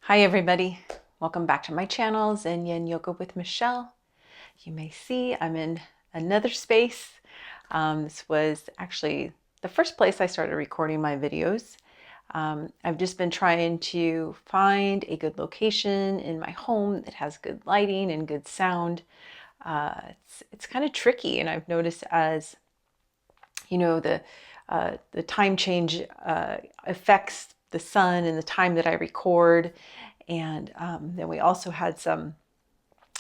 Hi everybody, welcome back to my channel, Yin Yoga with Michelle. You may see I'm in another space. This was actually the first place I started recording my videos. I've just been trying to find a good location in my home that has good lighting and good sound. It's kind of tricky, and I've noticed as you know the time change affects the sun and the time that I record. And then we also had some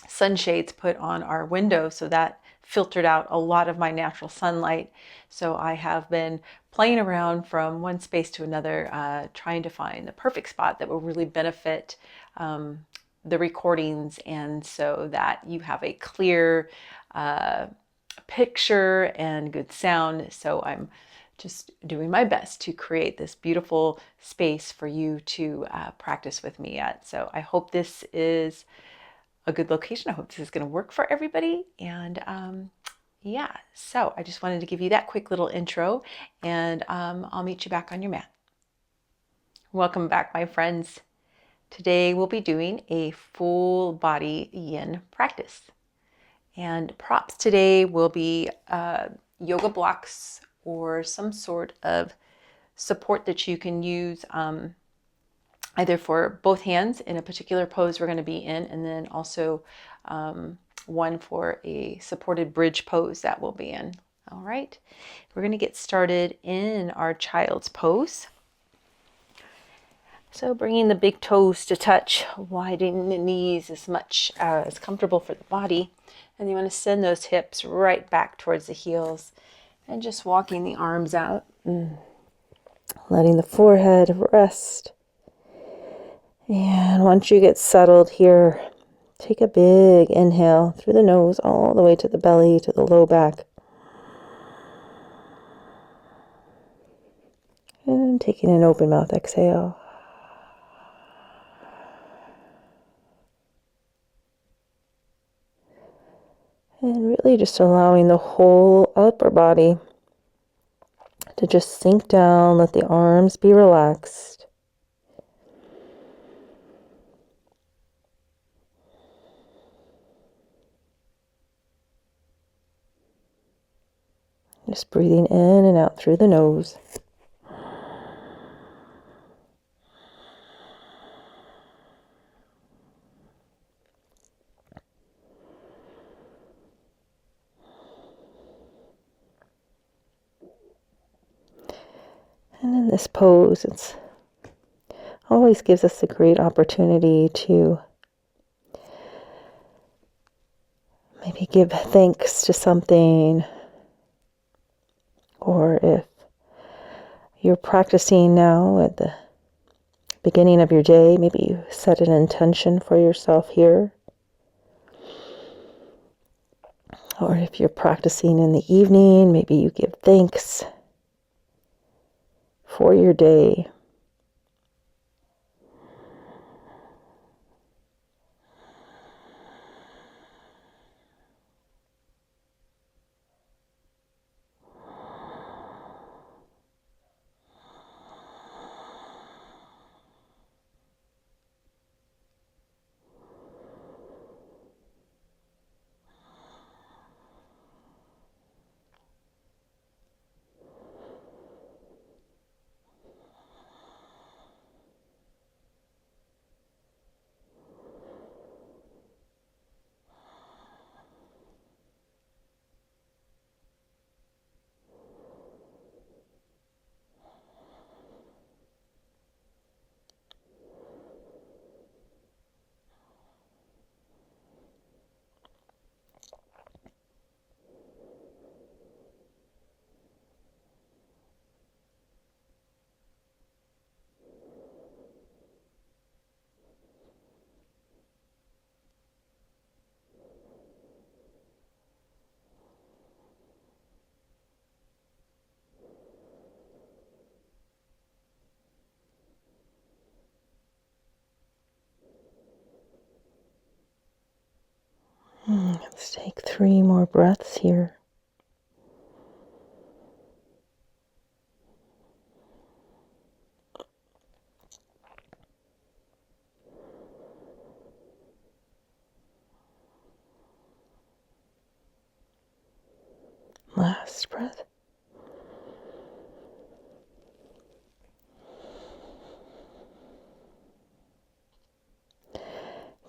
sunshades put on our window, so that filtered out a lot of my natural sunlight. So I have been playing around from one space to another, trying to find the perfect spot that will really benefit the recordings, and so that you have a clear picture and good sound. So I'm just doing my best to create this beautiful space for you to practice with me at. So I hope this is a good location. I hope this is going to work for everybody. And yeah, so I just wanted to give you that quick little intro, and I'll meet you back on your mat. Welcome back, my friends. Today we'll be doing a full body yin practice. And props today will be yoga blocks or some sort of support that you can use either for both hands in a particular pose we're going to be in, and then also one for a supported bridge pose that we'll be in. All right, we're going to get started in our child's pose. So bringing the big toes to touch, widening the knees as much as comfortable for the body. And you want to send those hips right back towards the heels, and just walking the arms out, letting the forehead rest. And once you get settled here, take a big inhale through the nose all the way to the belly, to the low back. And taking an open mouth exhale. And really just allowing the whole upper body to just sink down, let the arms be relaxed. Just breathing in and out through the nose. And in this pose, it always gives us a great opportunity to maybe give thanks to something, or if you're practicing now at the beginning of your day, maybe you set an intention for yourself here. Or if you're practicing in the evening, maybe you give thanks for your day. Let's take 3 more breaths here. Last breath.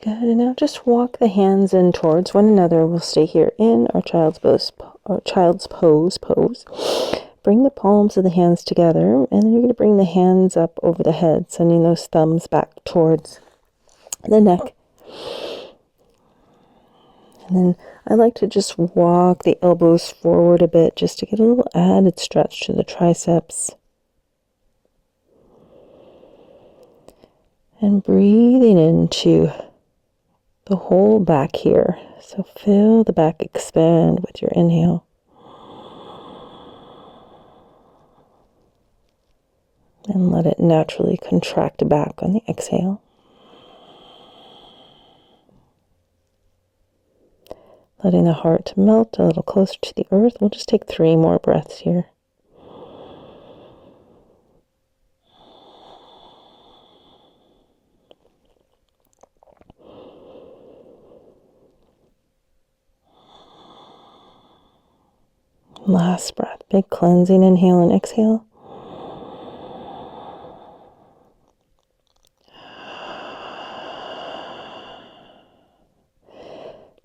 Good, and now just walk the hands in towards one another. We'll stay here in our child's pose. Bring the palms of the hands together, and then you're going to bring the hands up over the head, sending those thumbs back towards the neck. And then I like to just walk the elbows forward a bit just to get a little added stretch to the triceps. And breathing into the whole back here. So feel the back expand with your inhale. And let it naturally contract back on the exhale. Letting the heart melt a little closer to the earth. We'll just take 3 more breaths here. Last breath. Big cleansing inhale and exhale.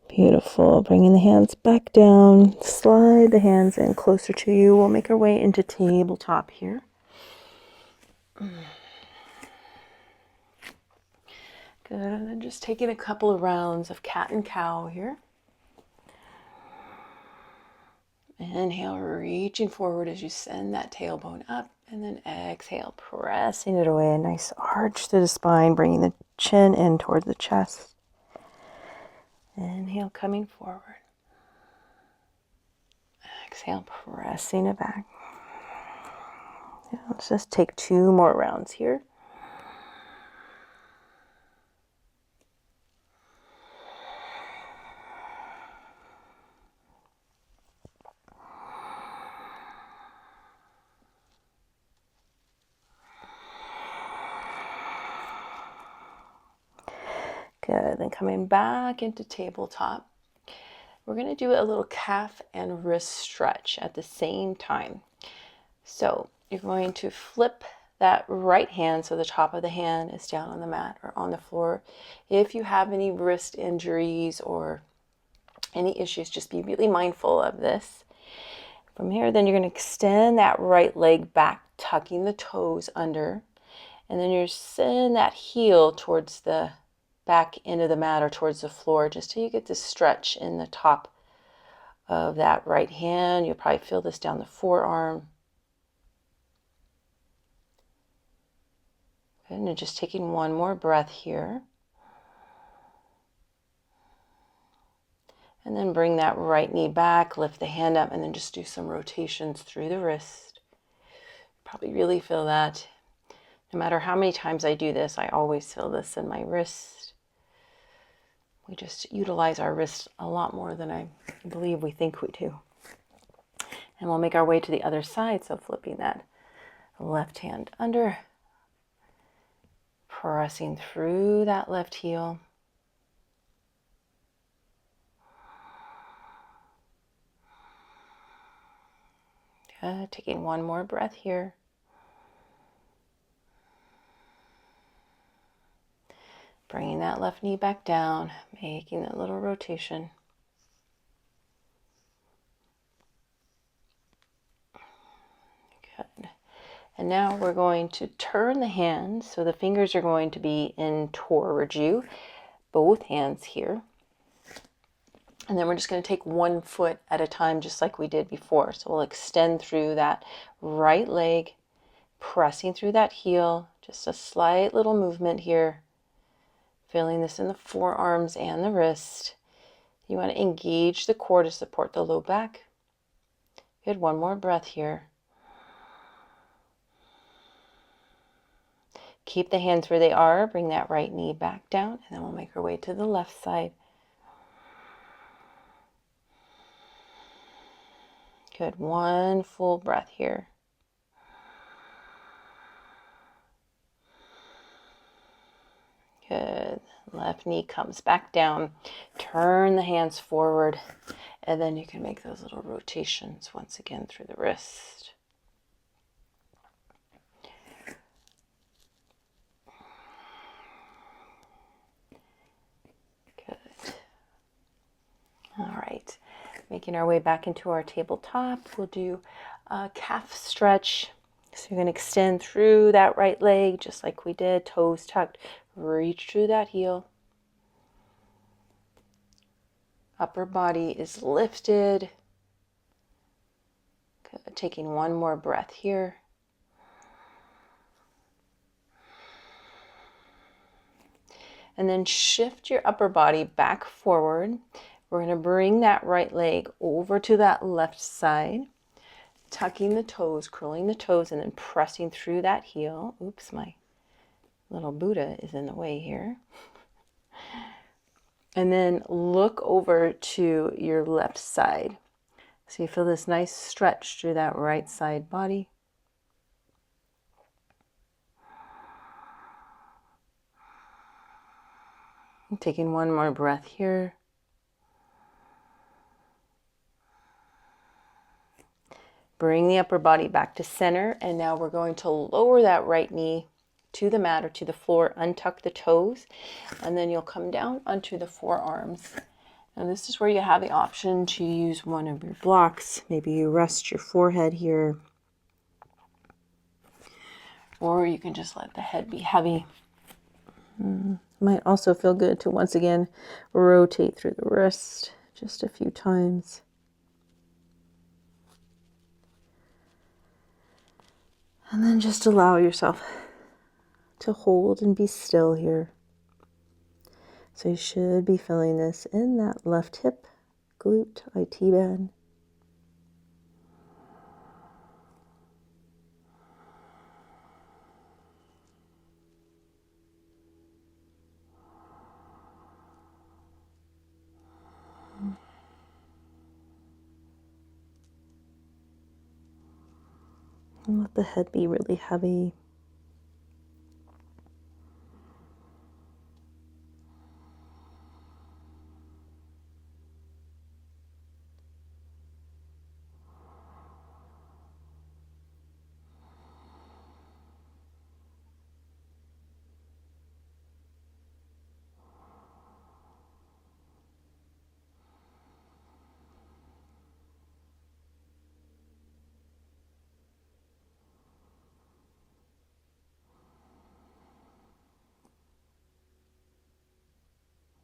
Beautiful. Bringing the hands back down. Slide the hands in closer to you. We'll make our way into tabletop here. Good. And then just taking a couple of rounds of cat and cow here. Inhale, reaching forward as you send that tailbone up. And then exhale, pressing it away. A nice arch to the spine, bringing the chin in towards the chest. Inhale, coming forward. Exhale, pressing it back. Yeah, let's just take 2 more rounds here. Good, then coming back into tabletop. We're going to do a little calf and wrist stretch at the same time. So you're going to flip that right hand so the top of the hand is down on the mat or on the floor. If you have any wrist injuries or any issues, just be really mindful of this. From here, then you're going to extend that right leg back, tucking the toes under. And then you're send that heel towards the back into the mat or towards the floor, just till you get this stretch in the top of that right hand. You'll probably feel this down the forearm. Good. And then just taking 1 more breath here. And then bring that right knee back, lift the hand up, and then just do some rotations through the wrist. Probably really feel that. No matter how many times I do this, I always feel this in my wrist. We just utilize our wrist a lot more than I believe we think we do. And we'll make our way to the other side. So flipping that left hand under, pressing through that left heel. Good. Taking 1 more breath here. Bringing that left knee back down, making that little rotation. Good. And now we're going to turn the hands, so the fingers are going to be in towards you, both hands here. And then we're just going to take 1 foot at a time, just like we did before. So we'll extend through that right leg, pressing through that heel, just a slight little movement here. Feeling this in the forearms and the wrist. You want to engage the core to support the low back. Good. 1 more breath here. Keep the hands where they are. Bring that right knee back down, and then we'll make our way to the left side. Good. 1 full breath here. Good. Left knee comes back down. Turn the hands forward And then you can make those little rotations once again through the wrist. Good. All right. Making our way back into our tabletop, we'll do a calf stretch. So you're going to extend through that right leg just like we did, toes tucked, reach through that heel. Upper body is lifted. Good. Taking one more breath here. And then shift your upper body back forward. We're going to bring that right leg over to that left side, tucking the toes, curling the toes, and then pressing through that heel. Oops, my little Buddha is in the way here. And then look over to your left side. So you feel this nice stretch through that right side body. Taking one more breath here. Bring the upper body back to center, and now we're going to lower that right knee to the mat or to the floor, untuck the toes, and then you'll come down onto the forearms. Now this is where you have the option to use one of your blocks. Maybe you rest your forehead here, or you can just let the head be heavy. Might also feel good to once again rotate through the wrist just a few times. And then just allow yourself to hold and be still here. So you should be feeling this in that left hip, glute, IT band. And let the head be really heavy.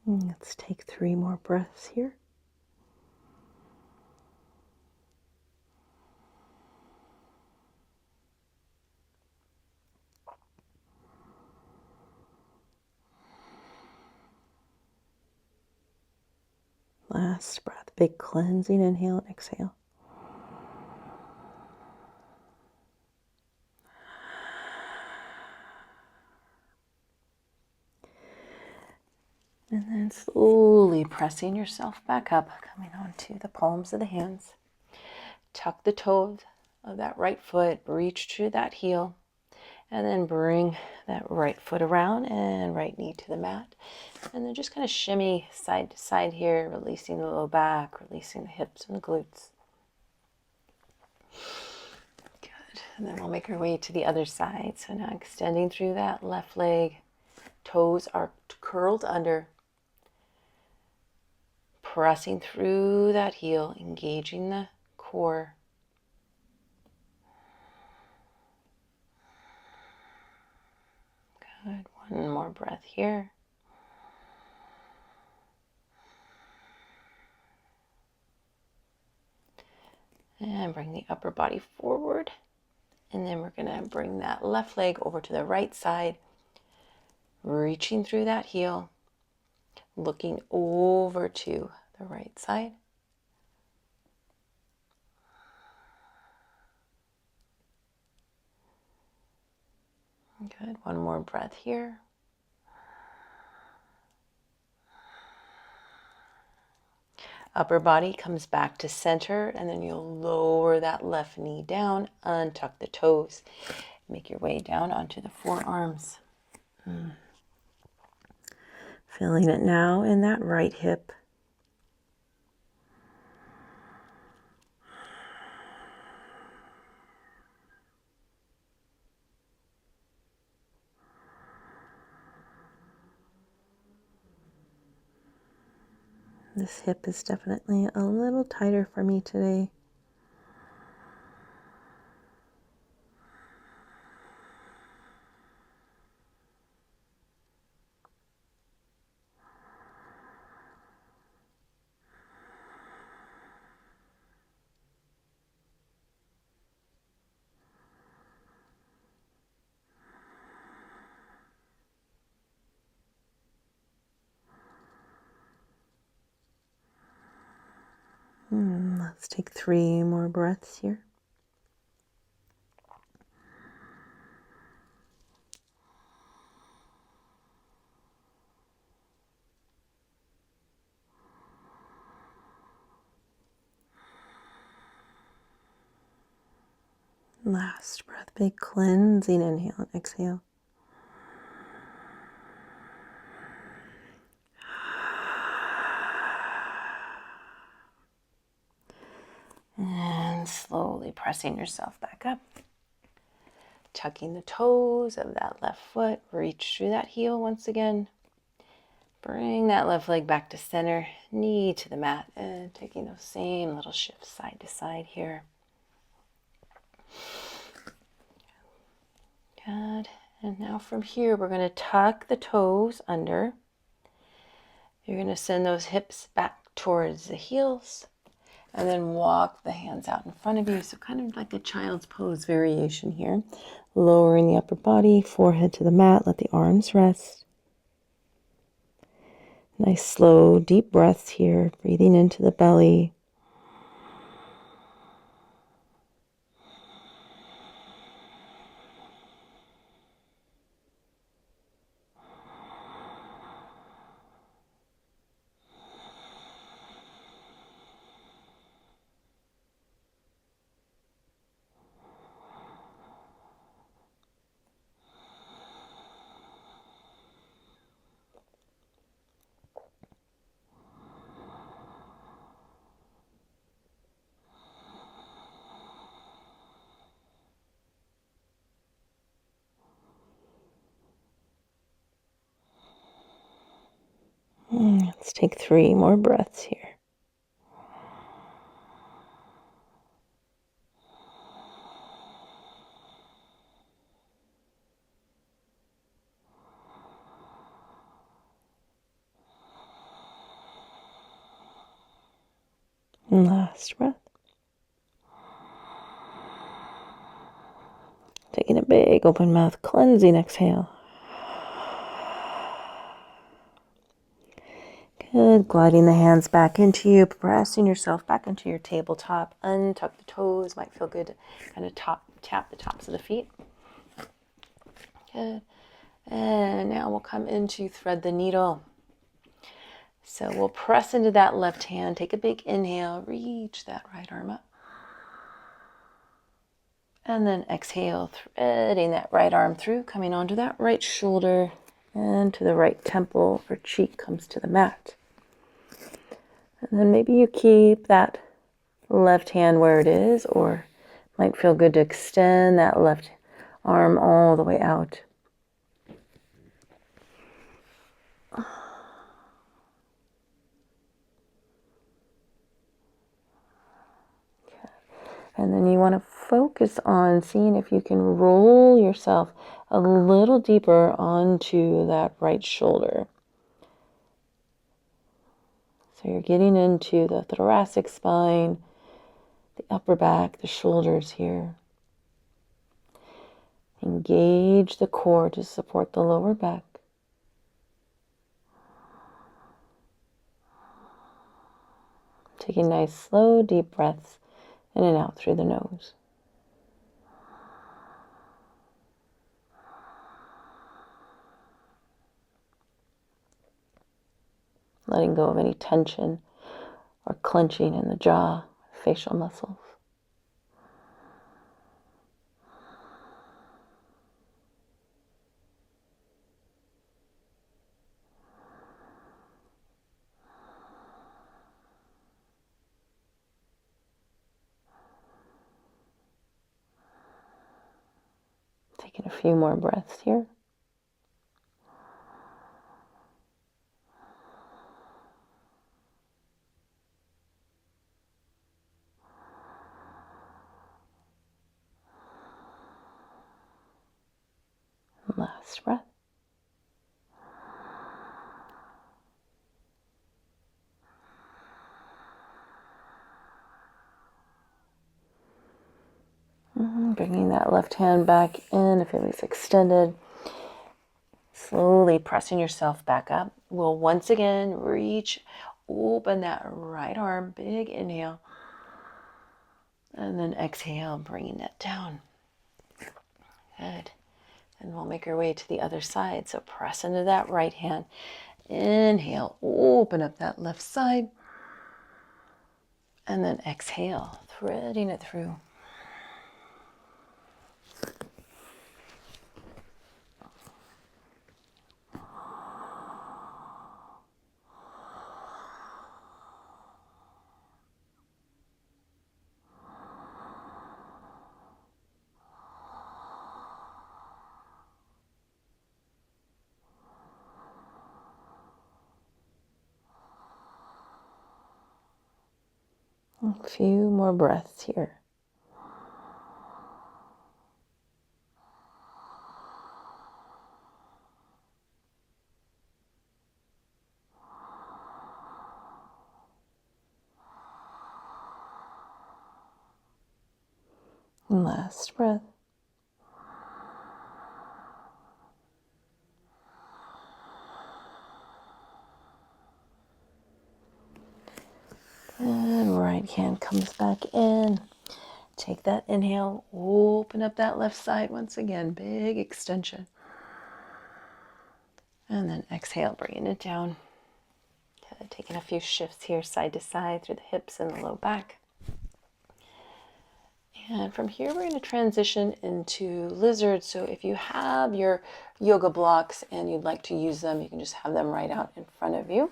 Let's take 3 more breaths here. Last breath, big cleansing inhale and exhale. And then slowly pressing yourself back up, coming onto the palms of the hands. Tuck the toes of that right foot, reach through that heel, and then bring that right foot around and right knee to the mat. And then just kind of shimmy side to side here, releasing the low back, releasing the hips and the glutes. Good. And then we'll make our way to the other side. So now extending through that left leg. Toes are curled under. Pressing through that heel, engaging the core. Good. One more breath here. And bring the upper body forward. And then we're going to bring that left leg over to the right side, reaching through that heel, looking over to the right side. Good. One more breath here. Upper body comes back to center, and then you'll lower that left knee down, untuck the toes, make your way down onto the forearms. Feeling it now in that right hip. This hip is definitely a little tighter for me today. Let's take 3 more breaths here. Last breath, big cleansing inhale and exhale. And slowly pressing yourself back up. Tucking the toes of that left foot. Reach through that heel once again. Bring that left leg back to center. Knee to the mat. And taking those same little shifts side to side here. Good. And now from here, we're going to tuck the toes under. You're going to send those hips back towards the heels. And then walk the hands out in front of you. So kind of like a child's pose variation here. Lowering the upper body, forehead to the mat. Let the arms rest. Nice slow, deep breaths here. Breathing into the belly. Let's take 3 more breaths here. And last breath. Taking a big open mouth, cleansing exhale. Good. Gliding the hands back into you, pressing yourself back into your tabletop. Untuck the toes. Might feel good to kind of tap the tops of the feet. Good. And now we'll come into thread the needle. So we'll press into that left hand. Take a big inhale. Reach that right arm up. And then exhale, threading that right arm through, coming onto that right shoulder and to the right temple or cheek comes to the mat. And then maybe you keep that left hand where it is, or might feel good to extend that left arm all the way out. And then you want to focus on seeing if you can roll yourself a little deeper onto that right shoulder. So you're getting into the thoracic spine, the upper back, the shoulders here. Engage the core to support the lower back. Taking nice, slow, deep breaths in and out through the nose. Letting go of any tension or clenching in the jaw, facial muscles. Taking a few more breaths here. Last breath. Bringing that left hand back in if it was extended. Slowly pressing yourself back up. We'll once again reach, open that right arm, big inhale. And then exhale, bringing it down. Good. And we'll make our way to the other side. So press into that right hand. Inhale, open up that left side. And then exhale, threading it through. A few more breaths here. And last breath. And right hand comes back in. Take that inhale, open up that left side once again, big extension. And then exhale, bringing it down. Okay, taking a few shifts here, side to side, through the hips and the low back. And from here, we're going to transition into lizard. So if you have your yoga blocks and you'd like to use them, you can just have them right out in front of you.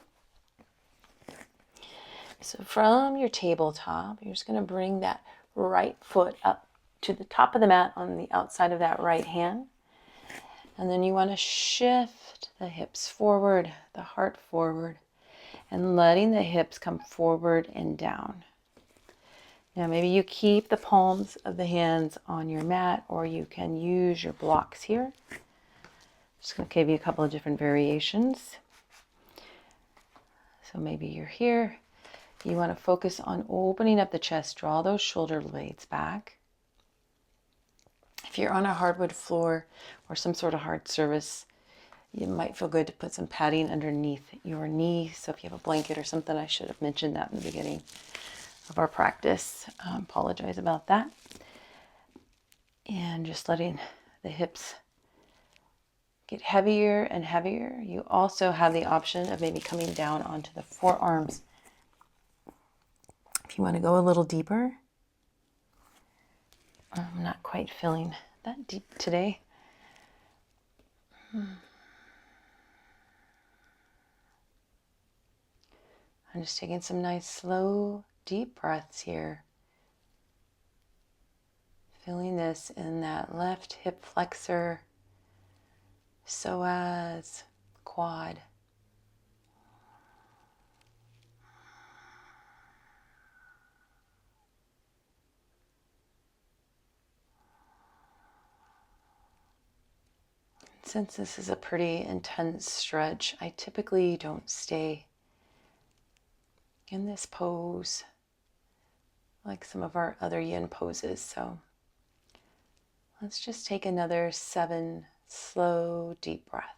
So from your tabletop, you're just going to bring that right foot up to the top of the mat on the outside of that right hand. And then you want to shift the hips forward, the heart forward, and letting the hips come forward and down. Now maybe you keep the palms of the hands on your mat, or you can use your blocks here. Just going to give you a couple of different variations. So maybe you're here. You want to focus on opening up the chest, draw those shoulder blades back. If you're on a hardwood floor or some sort of hard surface, it might feel good to put some padding underneath your knee. So if you have a blanket or something, I should have mentioned that in the beginning of our practice. Apologize about that. And just letting the hips get heavier and heavier. You also have the option of maybe coming down onto the forearms. If you want to go a little deeper, I'm not quite feeling that deep today. I'm just taking some nice, slow, deep breaths here. Feeling this in that left hip flexor, psoas, quad. Since this is a pretty intense stretch, I typically don't stay in this pose like some of our other yin poses. So let's just take another 7 slow, deep breaths.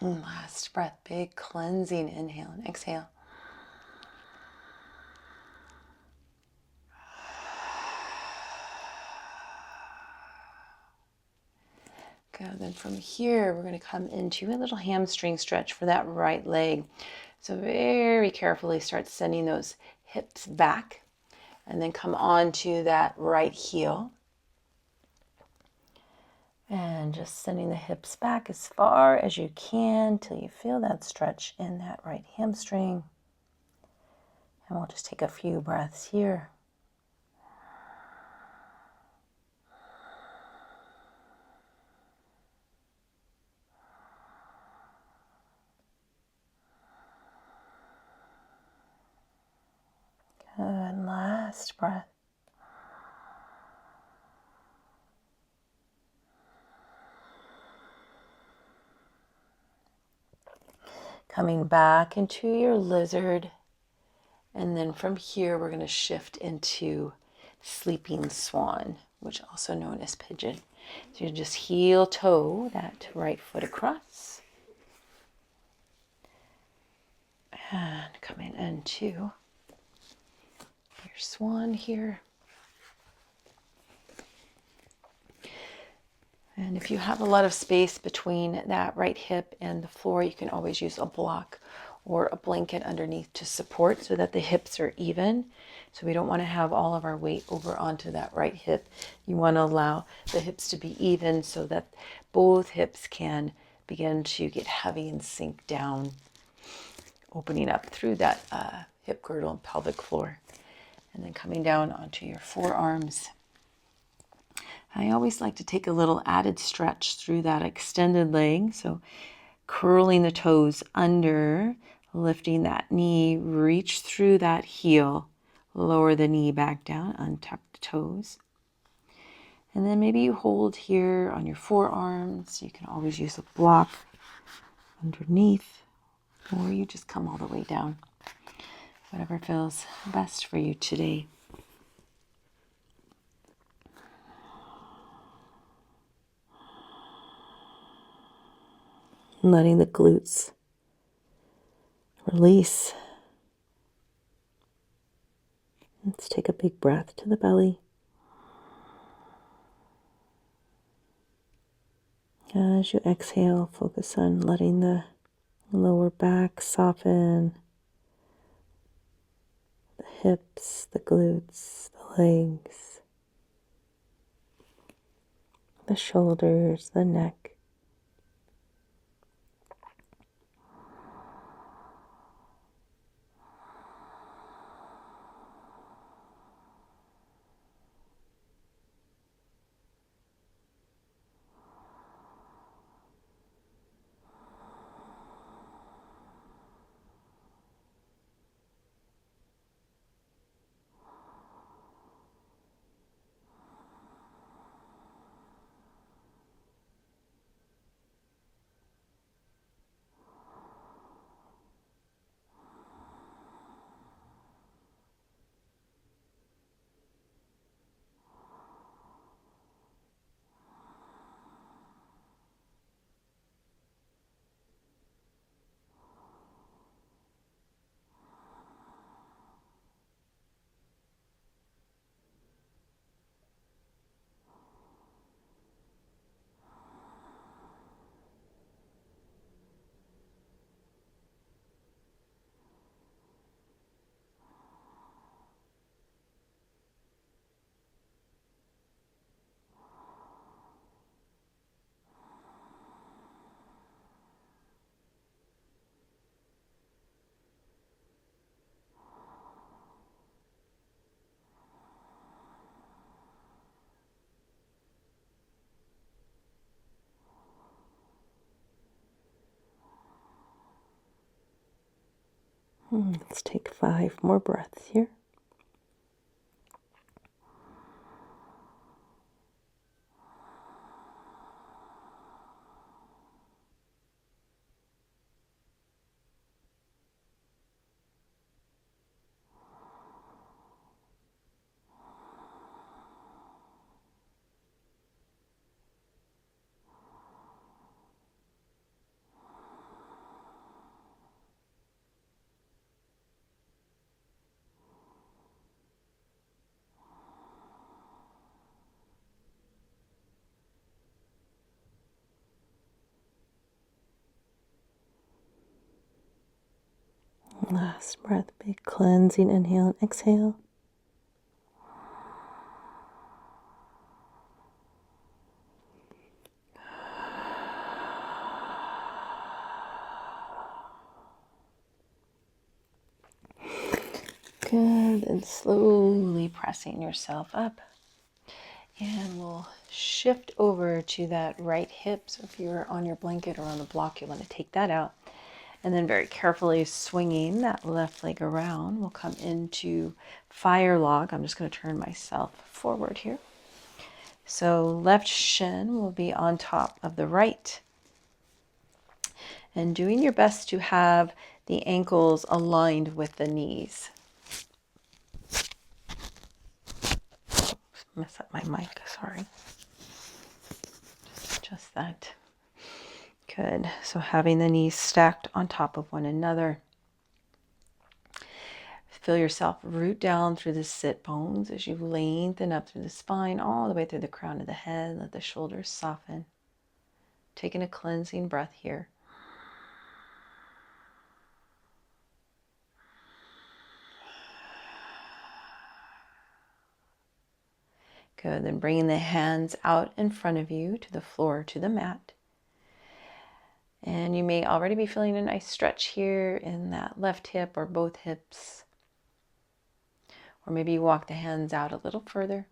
And last breath, big cleansing inhale and exhale. Good. Then from here, we're going to come into a little hamstring stretch for that right leg. So very carefully start sending those hips back and then come on to that right heel. And just sending the hips back as far as you can till you feel that stretch in that right hamstring. And we'll just take a few breaths here. Good. Last breath. Coming back into your lizard. And then from here, we're going to shift into sleeping swan, which is also known as pigeon. So you just heel toe that right foot across. And coming into your swan here. And if you have a lot of space between that right hip and the floor, you can always use a block or a blanket underneath to support so that the hips are even. So we don't want to have all of our weight over onto that right hip. You want to allow the hips to be even so that both hips can begin to get heavy and sink down, opening up through that hip girdle and pelvic floor. And then coming down onto your forearms. I always like to take a little added stretch through that extended leg. So curling the toes under, lifting that knee, reach through that heel, lower the knee back down, untuck the toes. And then maybe you hold here on your forearms. You can always use a block underneath, or you just come all the way down. Whatever feels best for you today. Letting the glutes release. Let's take a big breath to the belly. As you exhale, focus on letting the lower back soften, the hips, the glutes, the legs, the shoulders, the neck. Let's take 5 more breaths here. Last breath, big cleansing inhale and exhale. Good, and slowly pressing yourself up. And we'll shift over to that right hip. So if you're on your blanket or on the block, you want to take that out. And then very carefully swinging that left leg around, we'll come into fire log. I'm just going to turn myself forward here. So left shin will be on top of the right. And doing your best to have the ankles aligned with the knees. Mess up my mic, sorry. Just that. Good. So having the knees stacked on top of one another. Feel yourself root down through the sit bones as you lengthen up through the spine, all the way through the crown of the head. Let the shoulders soften. Taking a cleansing breath here. Good. Then bringing the hands out in front of you to the floor, to the mat. And you may already be feeling a nice stretch here in that left hip or both hips. Or maybe you walk the hands out a little further.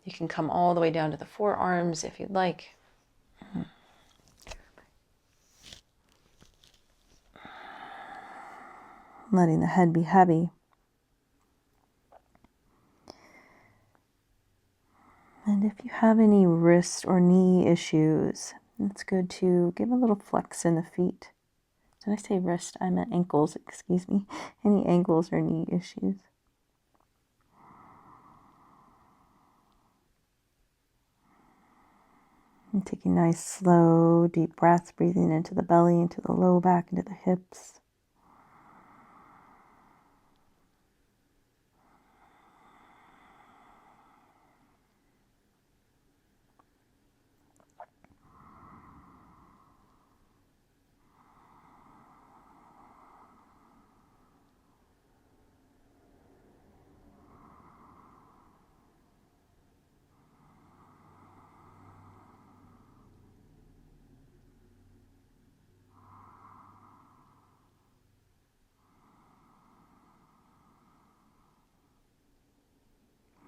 You can come all the way down to the forearms if you'd like. Letting the head be heavy. And if you have any wrist or knee issues, it's good to give a little flex in the feet. Did I say wrist? I meant ankles, excuse me. Any ankles or knee issues. And taking nice, slow, deep breaths, breathing into the belly, into the low back, into the hips.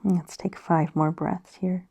Let's take 5 more breaths here.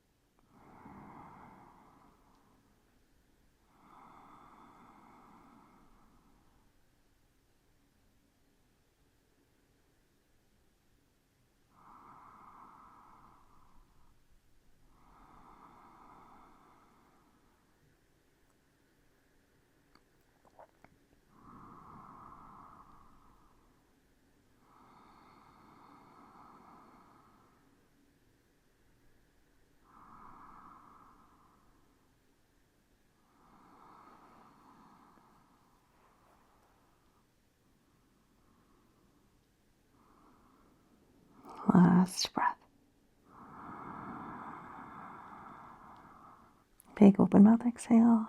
Last breath. Big open mouth exhale.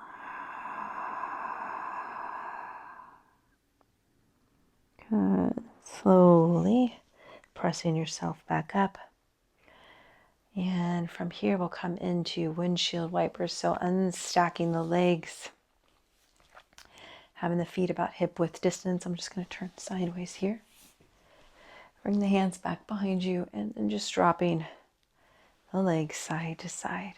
Good. Slowly pressing yourself back up. And from here we'll come into Windshield Wipers. So unstacking the legs. Having the feet about hip width distance. I'm just going to turn sideways here. Bring the hands back behind you and then just dropping the legs side to side.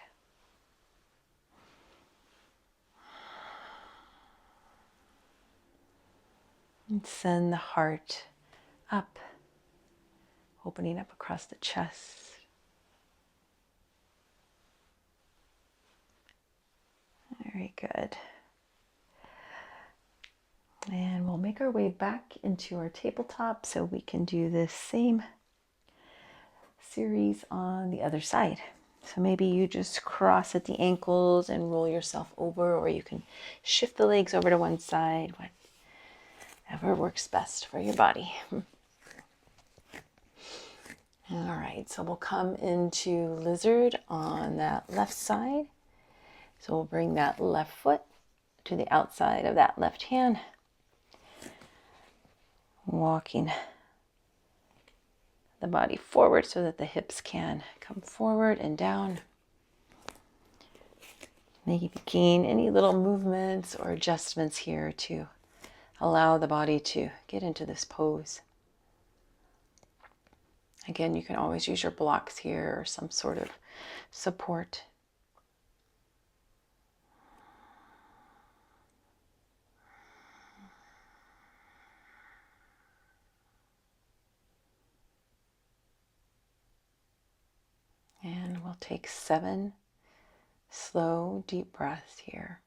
And send the heart up, opening up across the chest. Very good. And we'll make our way back into our tabletop so we can do this same series on the other side. So maybe you just cross at the ankles and roll yourself over, or you can shift the legs over to one side, whatever works best for your body. All right, so we'll come into lizard on that left side. So we'll bring that left foot to the outside of that left hand. Walking the body forward so that the hips can come forward and down. Making any little movements or adjustments here to allow the body to get into this pose. Again, you can always use your blocks here or some sort of support. And we'll take 7 slow, deep breaths here.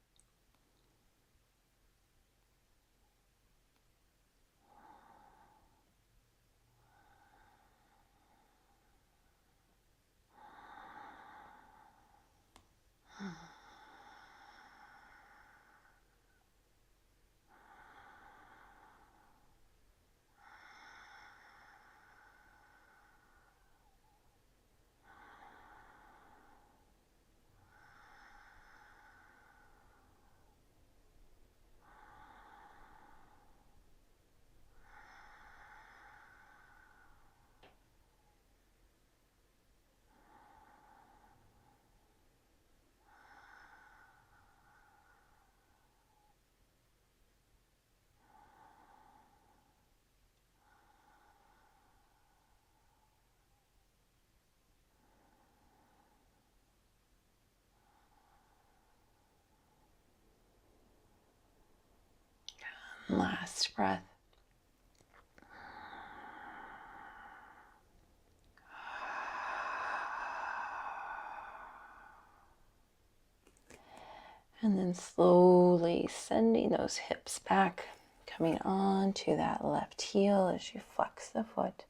Last breath. And then slowly sending those hips back, coming on to that left heel as you flex the foot.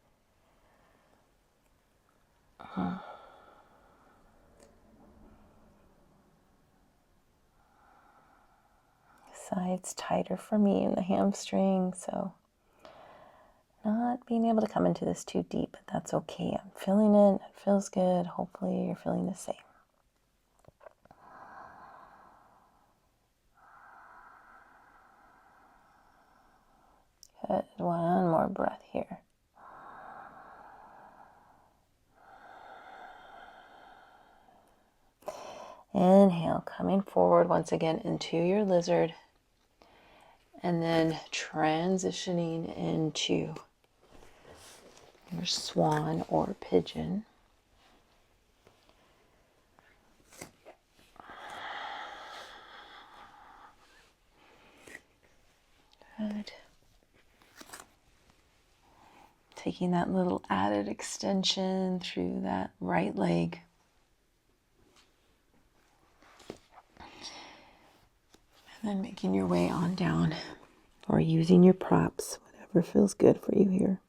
Sides tighter for me in the hamstring, so not being able to come into this too deep, but that's okay. I'm feeling it. It feels good. Hopefully you're feeling the same. Good. One more breath here. Inhale, coming forward once again into your lizard, and then transitioning into your swan or pigeon. Good. Taking that little added extension through that right leg. And then making your way on down, or using your props, whatever feels good for you here.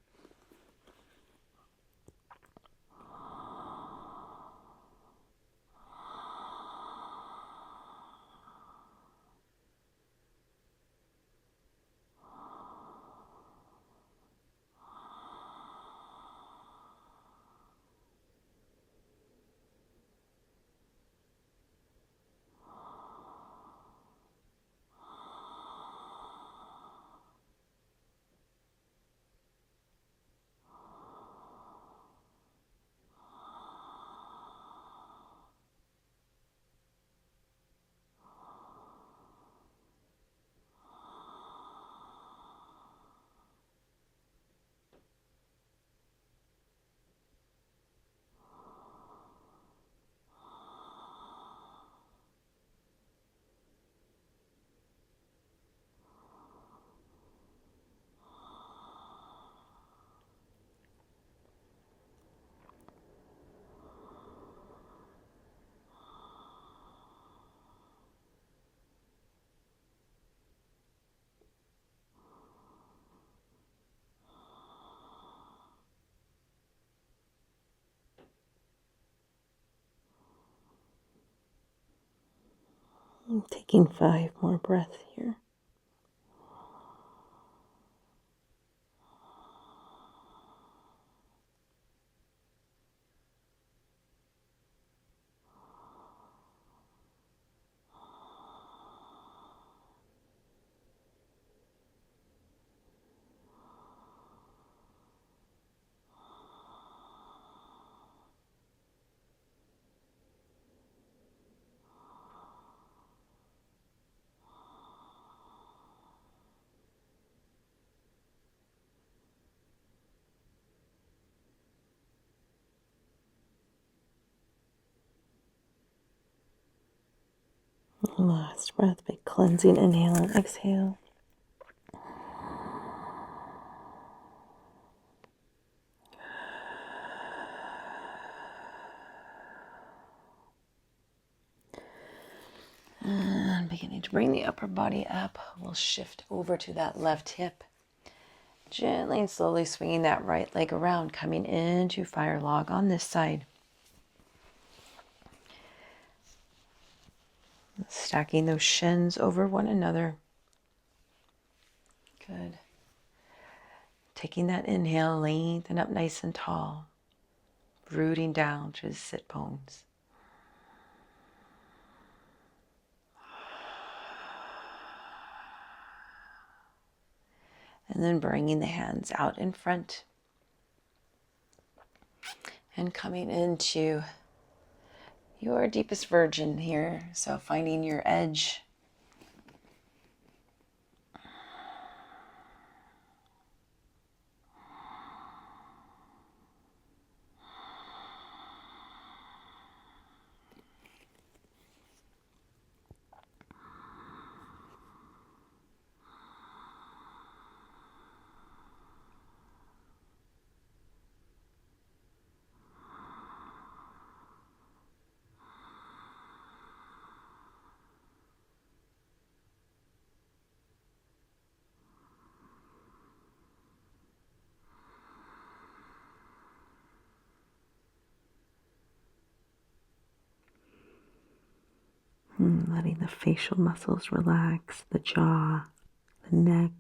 I'm taking 5 more breaths here. Last breath, big cleansing inhale and exhale. And beginning to bring the upper body up, we'll shift over to that left hip. Gently and slowly swinging that right leg around, coming into fire log on this side. Stacking those shins over one another. Good. Taking that inhale, lengthen up nice and tall, rooting down to the sit bones. And then bringing the hands out in front and coming into your deepest virgin here. So finding your edge. Letting the facial muscles relax, the jaw, the neck.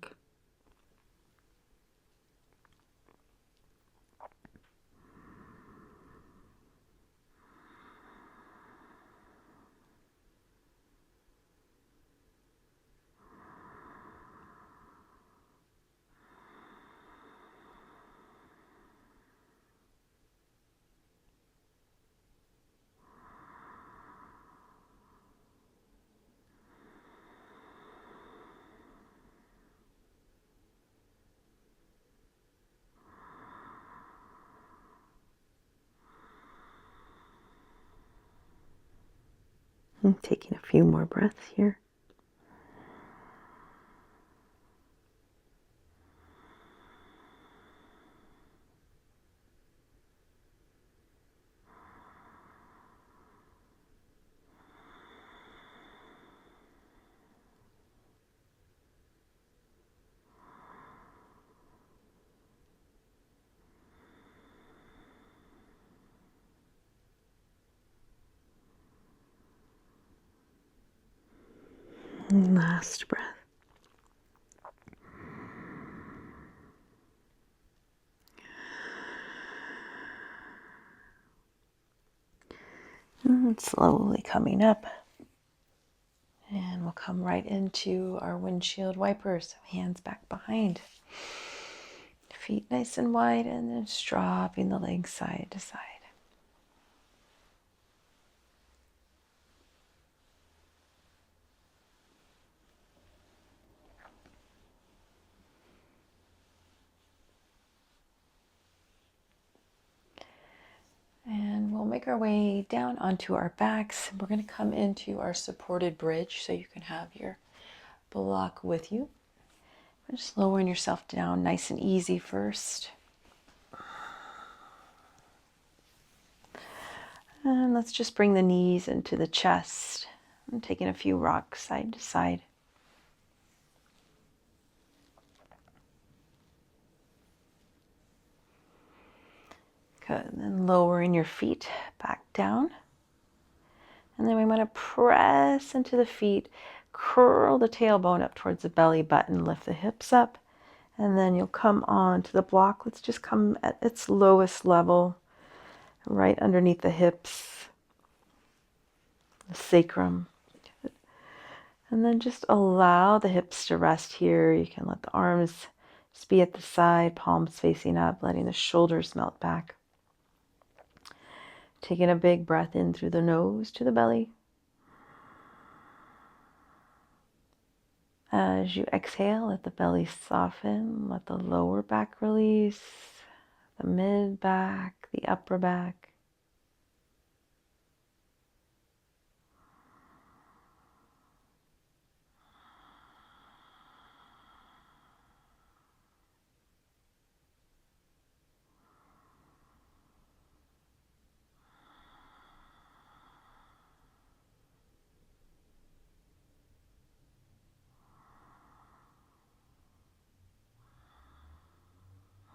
And taking a few more breaths here. And last breath. And slowly coming up. And we'll come right into our windshield wipers. Hands back behind. Feet nice and wide, and then just dropping the legs side to side. And we'll make our way down onto our backs. We're going to come into our supported bridge so you can have your block with you. Just lowering yourself down nice and easy first. And let's just bring the knees into the chest. I'm taking a few rocks side to side. Good. And then lowering your feet back down. And then we want to press into the feet, curl the tailbone up towards the belly button, lift the hips up, and then you'll come on to the block. Let's just come at its lowest level, right underneath the hips, the sacrum. And then just allow the hips to rest here. You can let the arms just be at the side, palms facing up, letting the shoulders melt back. Taking a big breath in through the nose to the belly. As you exhale, let the belly soften, let the lower back release, the mid back, the upper back.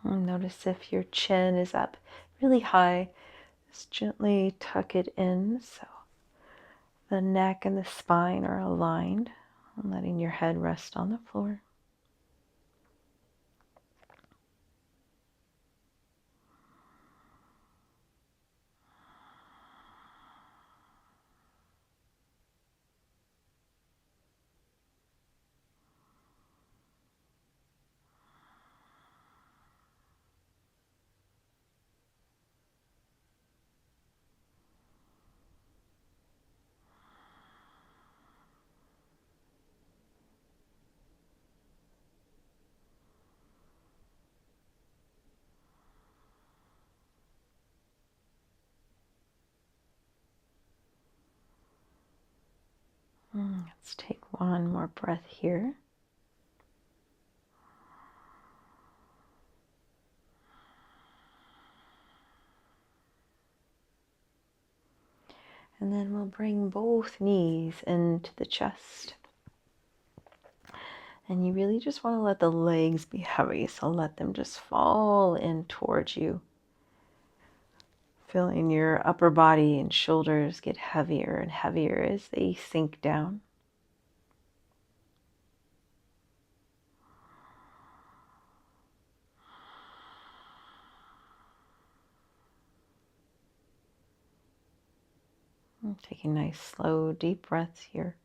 And notice if your chin is up really high, just gently tuck it in so the neck and the spine are aligned, and letting your head rest on the floor. Let's take one more breath here. And then we'll bring both knees into the chest. And you really just want to let the legs be heavy, so let them just fall in towards you. Feeling your upper body and shoulders get heavier and heavier as they sink down. And taking nice, slow, deep breaths here.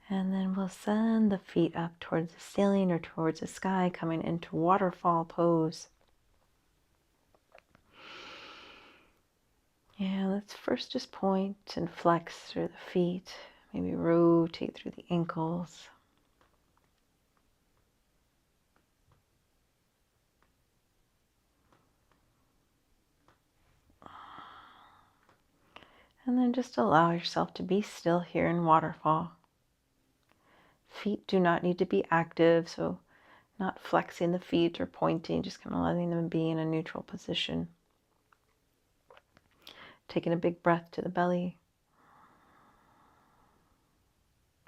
And then we'll send the feet up towards the ceiling or towards the sky, coming into Waterfall Pose. Yeah, let's first just point and flex through the feet. Maybe rotate through the ankles. And then just allow yourself to be still here in Waterfall. Feet do not need to be active, so not flexing the feet or pointing, just kind of letting them be in a neutral position. Taking a big breath to the belly.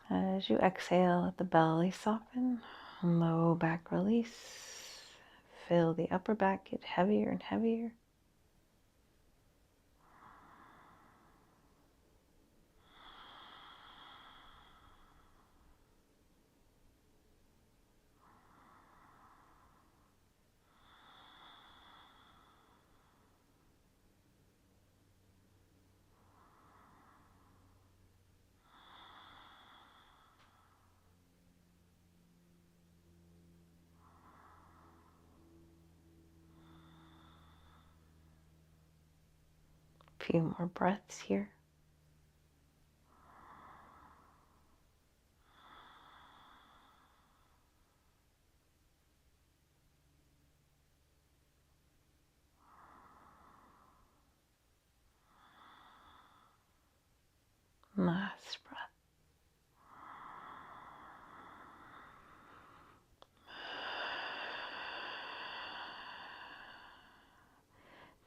As you exhale, let the belly soften. Low back release. Feel the upper back get heavier and heavier. Few more breaths here. Last breath.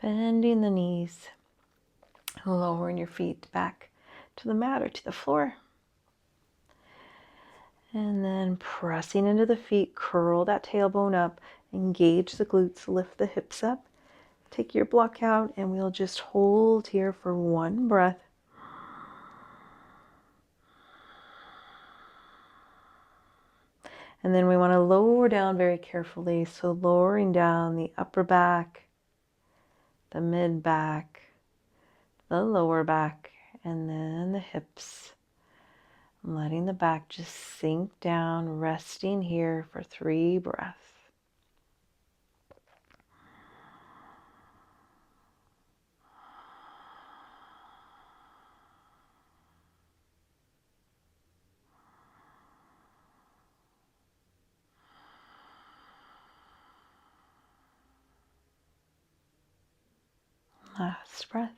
Bending the knees, lowering your feet back to the mat or to the floor. And then pressing into the feet, curl that tailbone up, engage the glutes, lift the hips up. Take your block out and we'll just hold here for one breath. And then we want to lower down very carefully. So lowering down the upper back, the mid back, the lower back, and then the hips. Letting the back just sink down, resting here for 3 breaths. Last breath.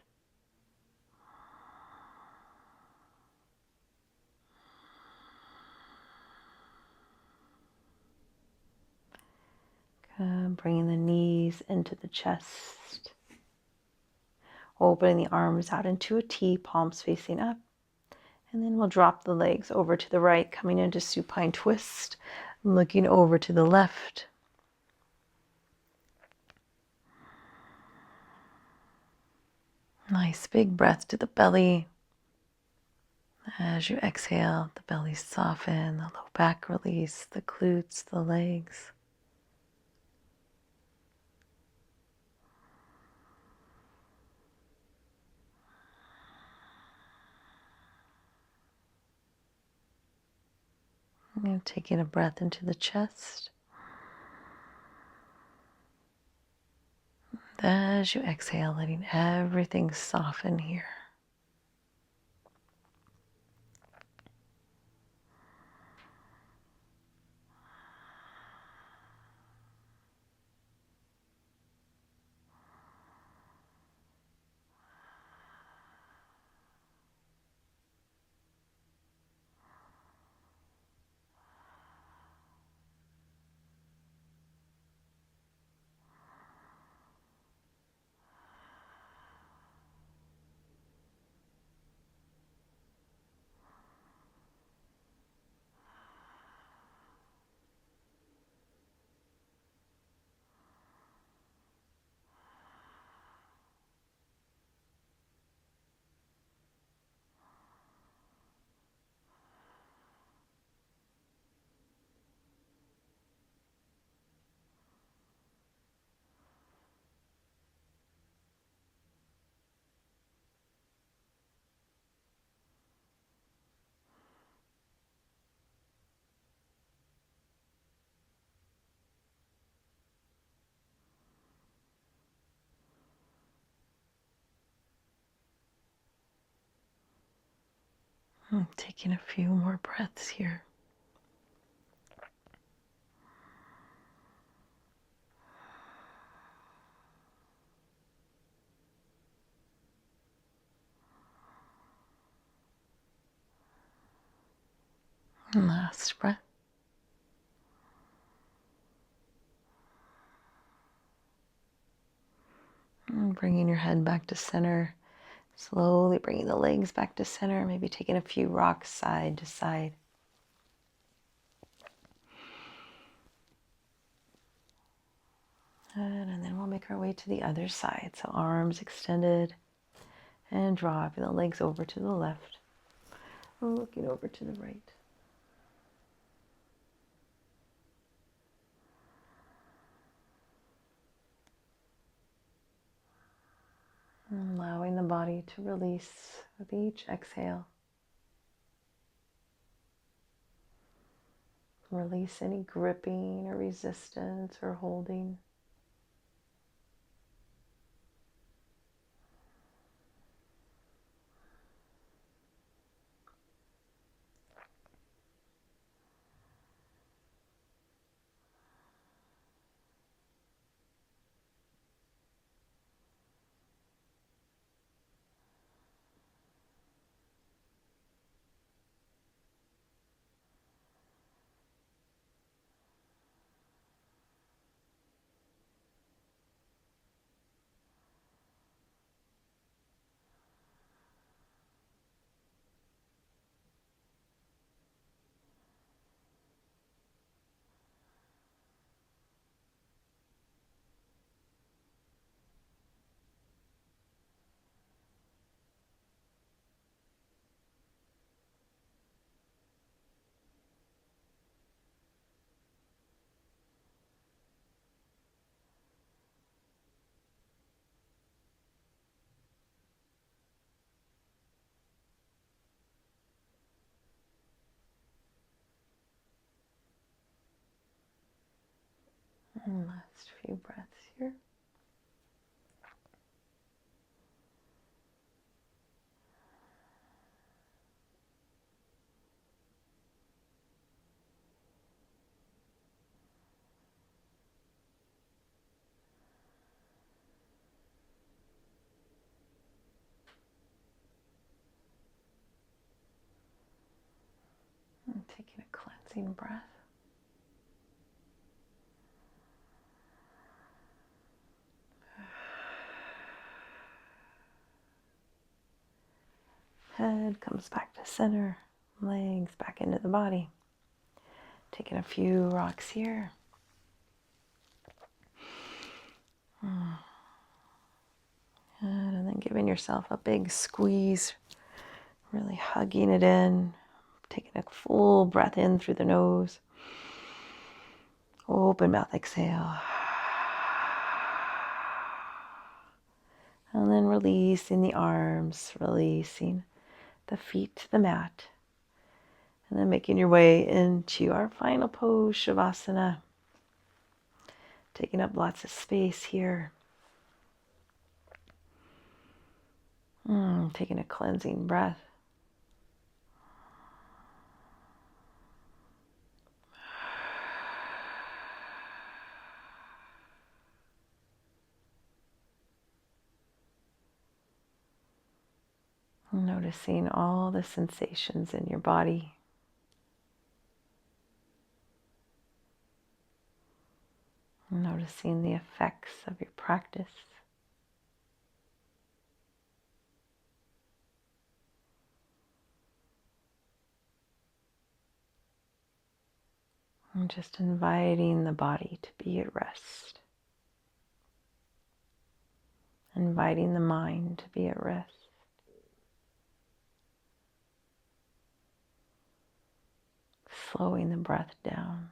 Good. Bringing the knees into the chest. Opening the arms out into a T, palms facing up. And then we'll drop the legs over to the right, coming into Supine Twist, looking over to the left. Nice big breath to the belly. As you exhale, the belly soften, the low back release, the glutes, the legs. And taking a breath into the chest. As you exhale, letting everything soften here. Taking a few more breaths here. And last breath. And bringing your head back to center. Slowly bringing the legs back to center. Maybe taking a few rocks side to side. Good. And then we'll make our way to the other side. So arms extended and dropping the legs over to the left. Looking over to the right. And allowing the body to release with each exhale. Release any gripping or resistance or holding. And last few breaths here. Taking a cleansing breath. Head comes back to center, legs back into the body. Taking a few rocks here. And then giving yourself a big squeeze, really hugging it in. Taking a full breath in through the nose. Open mouth, exhale. And then releasing the arms, releasing the feet to the mat. And then making your way into our final pose, Shavasana. Taking up lots of space here. Taking a cleansing breath. Noticing all the sensations in your body. Noticing the effects of your practice. And just inviting the body to be at rest. Inviting the mind to be at rest. Slowing the breath down.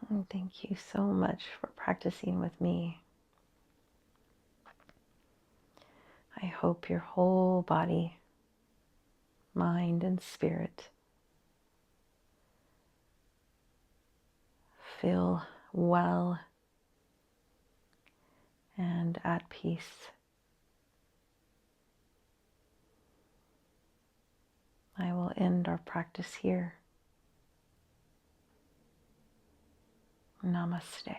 And thank you so much for practicing with me. I hope your whole body, mind, and spirit feel well and at peace. I will end our practice here. Namaste.